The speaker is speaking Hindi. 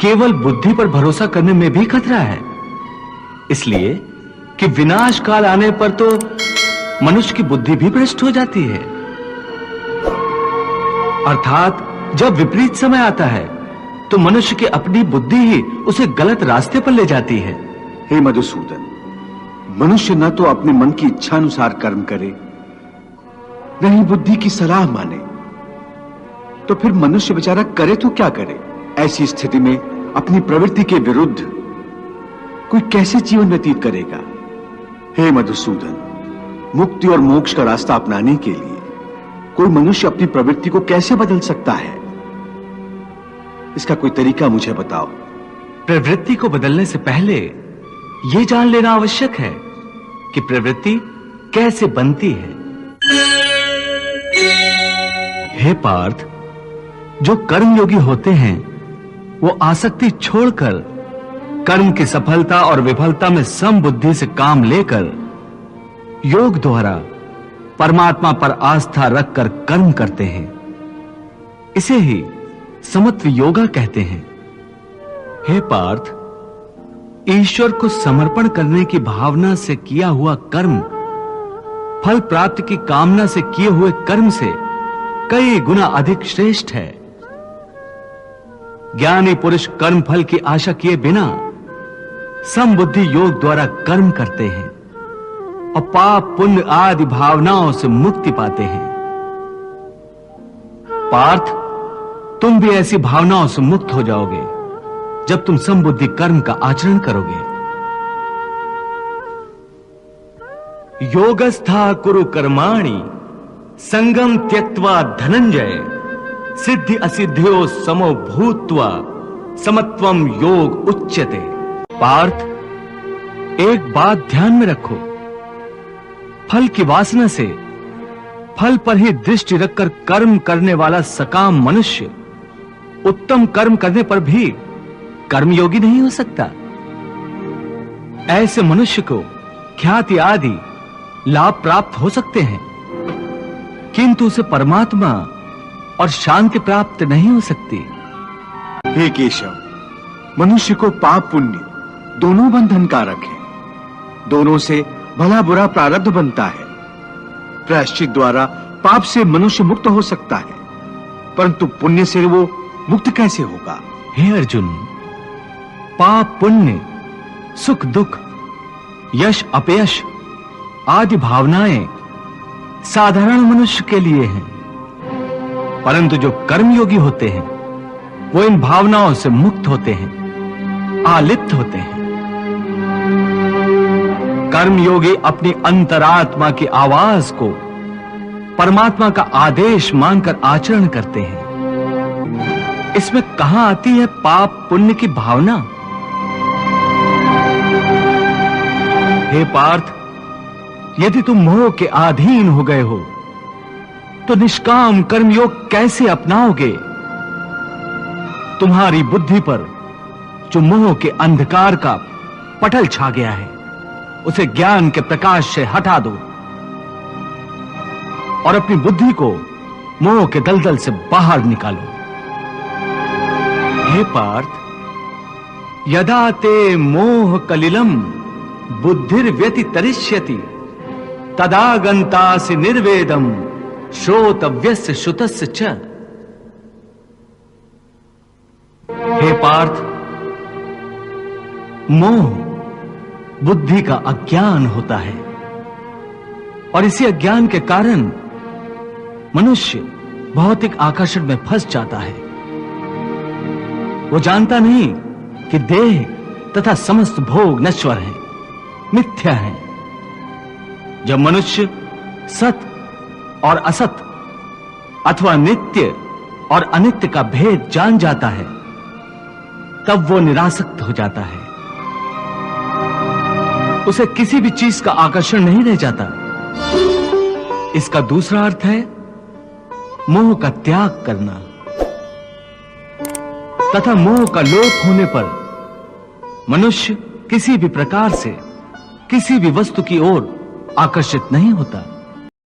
केवल बुद्धि पर भरोसा करने में भी खतरा है, इसलिए कि विनाश काल आने पर तो मनुष्य की बुद्धि भी भ्रष्ट हो जाती है। अर्थात जब विपरीत समय आता है तो मनुष्य की अपनी बुद्धि ही उसे गलत रास्ते पर ले जाती है। हे मधुसूदन, मनुष्य न तो अपने मन की इच्छा अनुसार कर्म करे, न ही बुद्धि की सलाह माने, तो फिर मनुष्य बेचारा करे तो क्या करे? ऐसी स्थिति में अपनी प्रवृत्ति के विरुद्ध कोई कैसे जीवन व्यतीत करेगा? हे मधुसूदन, मुक्ति और मोक्ष का रास्ता अपनाने के लिए कोई मनुष्य अपनी प्रवृत्ति को कैसे बदल सकता है? इसका कोई तरीका मुझे बताओ। प्रवृत्ति को बदलने से पहले यह जान लेना आवश्यक है कि प्रवृत्ति कैसे बनती है। हे पार्थ, जो कर्मयोगी होते हैं वो आसक्ति छोड़कर कर्म की सफलता और विफलता में समबुद्धि से काम लेकर योग द्वारा परमात्मा पर आस्था रखकर कर्म करते हैं। इसे ही समत्व योगा कहते हैं। हे पार्थ, ईश्वर को समर्पण करने की भावना से किया हुआ कर्म फल प्राप्ति की कामना से किए हुए कर्म से कई गुना अधिक श्रेष्ठ है। ज्ञानी पुरुष कर्म फल की आशा किए बिना समबुद्धि योग द्वारा कर्म करते हैं और पाप पुण्य आदि भावनाओं से मुक्ति पाते हैं। पार्थ, तुम भी ऐसी भावनाओं से मुक्त हो जाओगे जब तुम समबुद्धि कर्म का आचरण करोगे। योगस्था कुरु कर्माणि संगम त्यक्त्वा धनंजय सिद्धि असिद्ध्यो समो भूत्वा समत्वम योग उच्यते। पार्थ, एक बात ध्यान में रखो, फल की वासना से फल पर ही दृष्टि रखकर कर्म करने वाला सकाम मनुष्य उत्तम कर्म करने पर भी कर्मयोगी नहीं हो सकता। ऐसे मनुष्य को ख्याति आदि लाभ प्राप्त हो सकते हैं, किंतु उसे परमात्मा और शांति प्राप्त नहीं हो सकती। हे केशव, मनुष्य को पाप पुण्य दोनों बंधन कारक हैं। दोनों से भला बुरा प्रारब्ध बनता है। प्रायश्चित द्वारा पाप से मनुष्य मुक्त हो सकता है, परंतु पुण्य से वो मुक्त कैसे होगा? हे अर्जुन, पाप पुण्य, सुख दुख, यश अपयश आदि भावनाएं साधारण मनुष्य के लिए हैं, परंतु जो कर्मयोगी होते हैं वो इन भावनाओं से मुक्त होते हैं, आलिप्त होते हैं। कर्मयोगी अपनी अंतरात्मा की आवाज को परमात्मा का आदेश मानकर आचरण करते हैं। इसमें कहां आती है पाप पुण्य की भावना? हे पार्थ, यदि तुम मोह के अधीन हो गए हो तो निष्काम कर्मयोग कैसे अपनाओगे? तुम्हारी बुद्धि पर जो मोह के अंधकार का पटल छा गया है उसे ज्ञान के प्रकाश से हटा दो और अपनी बुद्धि को मोह के दलदल से बाहर निकालो। हे पार्थ, यदा ते मोह कलिलम बुद्धिर्व्यतितरिष्यति तदा गन्तासि निर्वेदम श्रोतव्यस्य श्रुतस्य च। हे पार्थ, मोह बुद्धि का अज्ञान होता है और इसी अज्ञान के कारण मनुष्य भौतिक आकर्षण में फंस जाता है। वो जानता नहीं कि देह तथा समस्त भोग नश्वर हैं, मिथ्या हैं। जब मनुष्य सत और असत अथवा नित्य और अनित्य का भेद जान जाता है तब वो निरासक्त हो जाता है। उसे किसी भी चीज का आकर्षण नहीं रह जाता। इसका दूसरा अर्थ है मोह का त्याग करना तथा मोह का लोप होने पर मनुष्य किसी भी प्रकार से किसी भी वस्तु की ओर आकर्षित नहीं होता।